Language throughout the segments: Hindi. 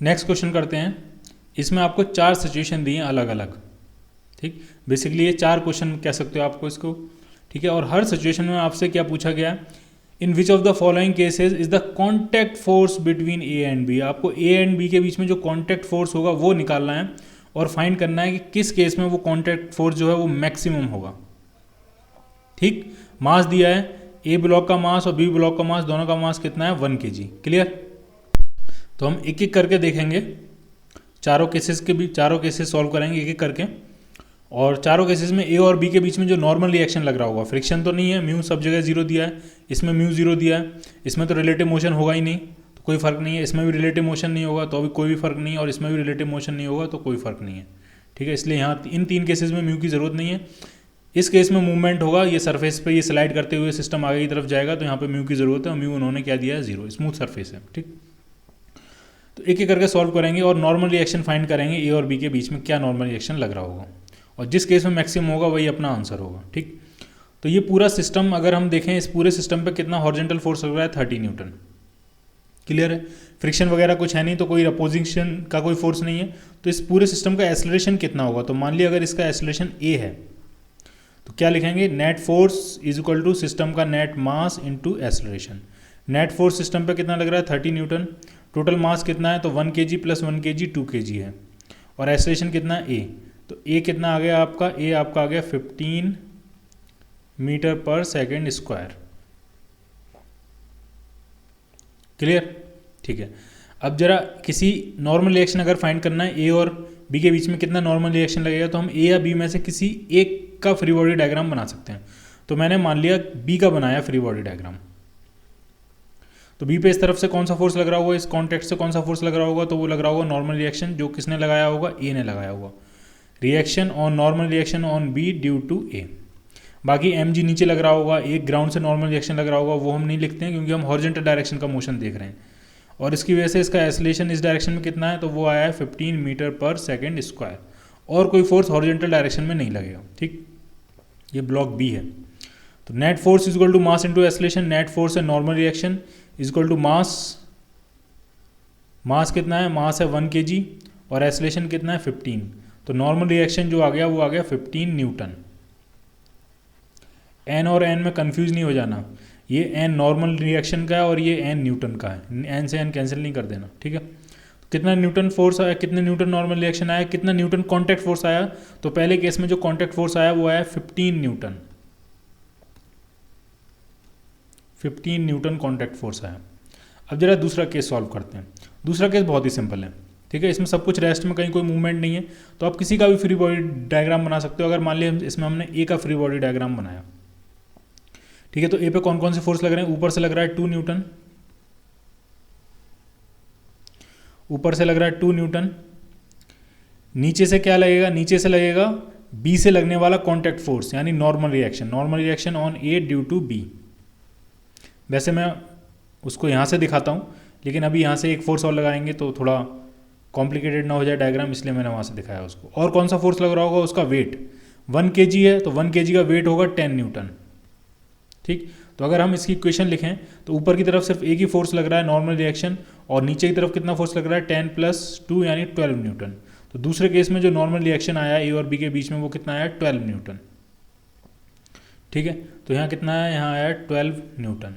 नेक्स्ट क्वेश्चन करते हैं। इसमें आपको 4 सिचुएशन दी हैं अलग अलग, ठीक। बेसिकली ये 4 क्वेश्चन कह सकते हो आपको इसको, ठीक है। और हर सिचुएशन में आपसे क्या पूछा गया, in which of the following cases is the contact force between A and B. आपको ए एंड बी के बीच में जो कॉन्टैक्ट फोर्स होगा वो निकालना है और फाइंड करना है कि किस केस में वो कॉन्टैक्ट फोर्स जो है वो मैक्सिमम होगा, ठीक। मास दिया है, ए ब्लॉक का मास और बी ब्लॉक का मास, दोनों का मास कितना है 1 kg। क्लियर। तो हम एक एक करके देखेंगे, चारों केसेस सॉल्व करेंगे एक एक करके। और चारों केसेस में ए और बी के बीच में जो नॉर्मल रिएक्शन लग रहा होगा, फ्रिक्शन तो नहीं है, म्यू सब जगह 0 दिया है, इसमें म्यू 0 दिया है, इसमें तो रिलेटिव मोशन होगा ही नहीं तो कोई फर्क नहीं है, इसमें भी रिलेटिव मोशन नहीं होगा तो अभी कोई भी फर्क नहीं है, और इसमें भी रिलेटिव मोशन नहीं होगा तो कोई फर्क नहीं है, ठीक है। इसलिए यहाँ इन 3 केसेस में म्यू की ज़रूरत नहीं है। इस केस में मूवमेंट होगा, ये सरफेस पे ये स्लाइड करते हुए सिस्टम आगे की तरफ जाएगा तो यहाँ पे म्यू की ज़रूरत है, और म्यू उन्होंने क्या दिया है 0, स्मूथ सरफेस है, ठीक। तो एक एक करके सॉल्व करेंगे और नॉर्मल रिएक्शन फाइंड करेंगे ए और बी के बीच में क्या नॉर्मल रिएक्शन लग रहा होगा, और जिस केस में मैक्सिमम होगा वही अपना आंसर होगा, ठीक। तो ये पूरा सिस्टम अगर हम देखें, इस पूरे सिस्टम पे कितना हॉरिजॉन्टल फोर्स लग रहा है 30 न्यूटन। क्लियर है। फ्रिक्शन वगैरह कुछ है नहीं तो कोई अपोजिशन का कोई फोर्स नहीं है, तो इस पूरे सिस्टम का एक्सेलरेशन कितना होगा। तो मान लिया अगर इसका एक्सेलरेशन ए है तो क्या लिखेंगे, net force is equal to system का net mass into acceleration. Net force system पे कितना लग रहा है 30 न्यूटन, टोटल मास कितना है तो 1 kg प्लस 1 kg 2 kg है, और एक्सेलरेशन कितना है ए, तो ए कितना आ गया आपका, ए आपका आ गया 15 मीटर पर सेकेंड स्क्वायर। क्लियर, ठीक है। अब जरा किसी नॉर्मल रिएक्शन अगर फाइंड करना है ए और बी के बीच में कितना नॉर्मल रिएक्शन लगेगा, तो हम ए या बी में से किसी एक का फ्री बॉडी डायग्राम बना सकते हैं। तो मैंने मान लिया बी का बनाया फ्री बॉडी डायग्राम, तो बी पे इस तरफ से कौन सा फोर्स लग रहा होगा, इस कॉन्टेक्ट से कौन सा फोर्स लग रहा होगा, तो वो लग रहा होगा नॉर्मल रिएक्शन, जो किसने लगाया होगा, ए ने लगाया होगा। Reaction on normal reaction on B due to A. बाकी एम जी नीचे लग रहा होगा, एक ग्राउंड से नॉर्मल रिएक्शन लग रहा होगा, वो हम नहीं लिखते हैं क्योंकि हम हॉरिजॉन्टल डायरेक्शन का मोशन देख रहे हैं, और इसकी वजह से इसका एक्सेलरेशन इस डायरेक्शन में कितना है, तो वो आया है 15 मीटर पर सेकेंड स्क्वायर, और कोई फोर्स हॉरिजॉन्टल डायरेक्शन में नहीं लगेगा, ठीक। ये ब्लॉक बी है। तो net force is equal to mass into acceleration, net force है normal reaction is equal to mass, mass कितना है, मास है 1 kg और एक्सेलरेशन कितना है 15, तो नॉर्मल रिएक्शन जो आ गया वो आ गया 15 न्यूटन। एन और एन में कंफ्यूज नहीं हो जाना, ये एन नॉर्मल रिएक्शन का है और ये एन न्यूटन का है, एन से एन कैंसिल नहीं कर देना, ठीक है। तो कितना न्यूटन फोर्स आया, कितने न्यूटन नॉर्मल रिएक्शन आया, कितना न्यूटन कॉन्टैक्ट फोर्स आया, तो पहले केस में जो कॉन्टैक्ट फोर्स आया वो आया 15 न्यूटन, 15 न्यूटन कॉन्टैक्ट फोर्स आया। अब जरा दूसरा केस सॉल्व करते हैं। दूसरा केस बहुत ही सिंपल है, ठीक है। इसमें सब कुछ रेस्ट में, कहीं कोई मूवमेंट नहीं है, तो आप किसी का भी फ्री बॉडी डायग्राम बना सकते हो। अगर मान लिया इसमें हमने ए का फ्री बॉडी डायग्राम बनाया, ठीक है, तो ए पे कौन कौन से फोर्स लग रहे हैं, ऊपर से लग रहा है 2 न्यूटन, ऊपर से लग रहा है 2 न्यूटन, नीचे से क्या लगेगा, नीचे से लगेगा बी से लगने वाला कॉन्टैक्ट फोर्स यानी normal reaction, normal reaction on A due to B. वैसे मैं उसको यहाँ से दिखाता हूँ, लेकिन अभी यहाँ से एक फोर्स और लगाएंगे तो थोड़ा कॉम्प्लिकेटेड ना हो जाए डायग्राम, इसलिए मैंने वहाँ से दिखाया उसको। और कौन सा फोर्स लग रहा होगा, उसका वेट 1 kg है, तो 1 kg का वेट होगा 10 न्यूटन, ठीक। तो अगर हम इसकी इक्वेशन लिखें तो ऊपर की तरफ सिर्फ एक ही फोर्स लग रहा है नॉर्मल रिएक्शन, और नीचे की तरफ कितना फोर्स लग रहा है 10 + 2 यानी 12 न्यूटन। तो दूसरे केस में जो नॉर्मल रिएक्शन आया ए और बी के बीच में वो कितना आया 12 न्यूटन, ठीक है। तो यहाँ कितना आया, यहाँ आया 12 न्यूटन।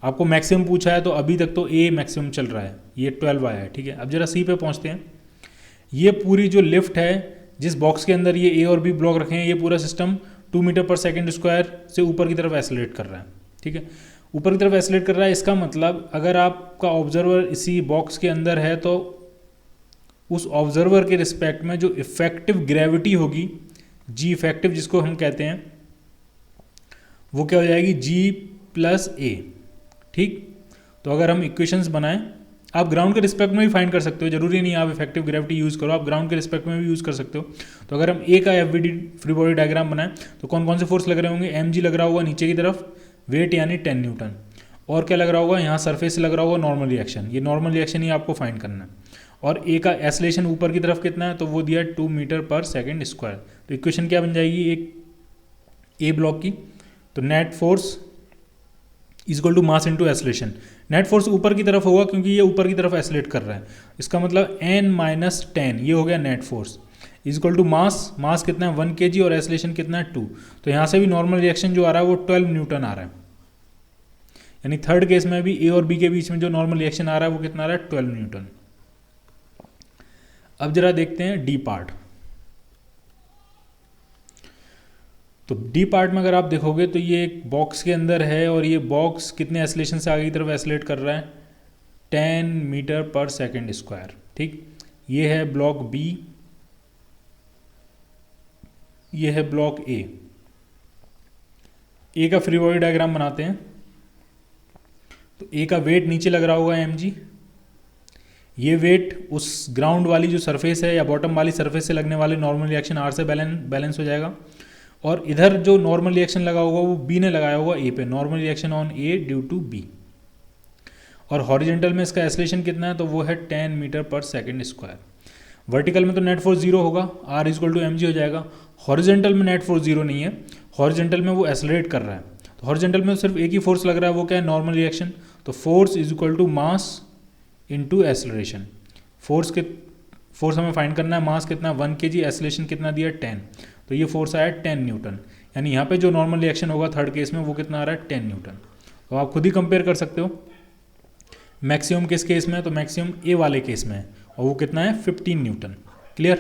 आपको मैक्सिमम पूछा है तो अभी तक तो ए मैक्सिमम चल रहा है, ये 12 आया है, ठीक है। अब जरा सी पे पहुँचते हैं। ये पूरी जो लिफ्ट है, जिस बॉक्स के अंदर ये ए और बी ब्लॉक रखे हैं, ये पूरा सिस्टम 2 मीटर पर सेकेंड स्क्वायर से ऊपर की तरफ एक्सेलरेट कर रहा है, ठीक है। ऊपर की तरफ एक्सेलरेट कर रहा है, इसका मतलब अगर आपका ऑब्जर्वर इसी बॉक्स के अंदर है तो उस ऑब्जर्वर के रिस्पेक्ट में जो इफेक्टिव ग्रेविटी होगी, जी इफेक्टिव जिसको हम कहते हैं, वो क्या हो जाएगी G + A, ठीक। तो अगर हम इक्वेशंस बनाएं, आप ग्राउंड के रिस्पेक्ट में भी फाइंड कर सकते हो, जरूरी नहीं आप इफेक्टिव ग्रेविटी यूज़ करो, आप ग्राउंड के रिस्पेक्ट में भी यूज़ कर सकते हो। तो अगर हम ए का एफवीडी फ्री बॉडी डायग्राम बनाएं तो कौन कौन से फोर्स लग रहे होंगे, mg लग रहा होगा नीचे की तरफ, वेट यानी 10 न्यूटन, और क्या लग रहा होगा, यहाँ सरफेस से लग रहा होगा नॉर्मल रिएक्शन, ये नॉर्मल रिएक्शन ही आपको फाइंड करना है। और ए का एक्सेलरेशन ऊपर की तरफ कितना है, तो वो दिया 2 मीटर पर सेकेंड स्क्वायर। तो इक्वेशन क्या बन जाएगी एक ए ब्लॉक की, तो net force is equal to mass into acceleration. Net force ऊपर की तरफ होगा क्योंकि ये ऊपर की तरफ एसलेट कर रहा है, इसका मतलब n माइनस 10 ये हो गया net force is equal to mass कितना है 1 kg और एसलेशन कितना है 2। तो यहाँ से भी नॉर्मल रिएक्शन जो आ रहा है वो 12 न्यूटन आ रहा है, यानी थर्ड केस में भी ए और बी के बीच में जो नॉर्मल रिएक्शन आ रहा है वो कितना आ रहा है 12 न्यूटन। अब जरा देखते हैं डी पार्ट। तो डी पार्ट में अगर आप देखोगे तो ये एक बॉक्स के अंदर है और ये बॉक्स कितने एसलेशन से आगे की तरफ एसलेट कर रहा है 10 मीटर पर सेकेंड स्क्वायर। ठीक, ये है ब्लॉक बी, ये है ब्लॉक ए का फ्री बॉडी डायग्राम बनाते हैं। तो ए का वेट नीचे लग रहा होगा mg, ये वेट उस ग्राउंड वाली जो सरफेस है या बॉटम वाली सरफेस से लगने वाले नॉर्मल रिएक्शन आर से बैलेंस हो जाएगा, और इधर जो नॉर्मल रिएक्शन लगा होगा वो बी ने लगाया होगा ए पे, normal reaction on A due to B. और हॉरिजेंटल में इसका एसलेशन कितना है तो वो है 10 मीटर पर सेकेंड स्क्वायर। वर्टिकल में तो नेट फोर्स जीरो होगा, R equal to M G हो जाएगा। हॉरिजेंटल में नेट फोर्स जीरो नहीं है, हॉरिजेंटल में वो एसलरेट कर रहा है, तो हॉरिजेंटल में सिर्फ एक ही फोर्स लग रहा है, वो क्या है नॉर्मल रिएक्शन। तो force is equal to mass into acceleration. Force हमें फाइंड करना है, मास कितना 1 kg, एसलेशन कितना दिया 10, तो ये फोर्स आया 10 न्यूटन। यानी यहाँ पे जो नॉर्मल रिएक्शन होगा थर्ड केस में वो कितना आ रहा है 10 न्यूटन। तो आप खुद ही कंपेयर कर सकते हो मैक्सिमम किस केस में है, तो मैक्सिमम ए वाले केस में है और वो कितना है 15 न्यूटन। क्लियर।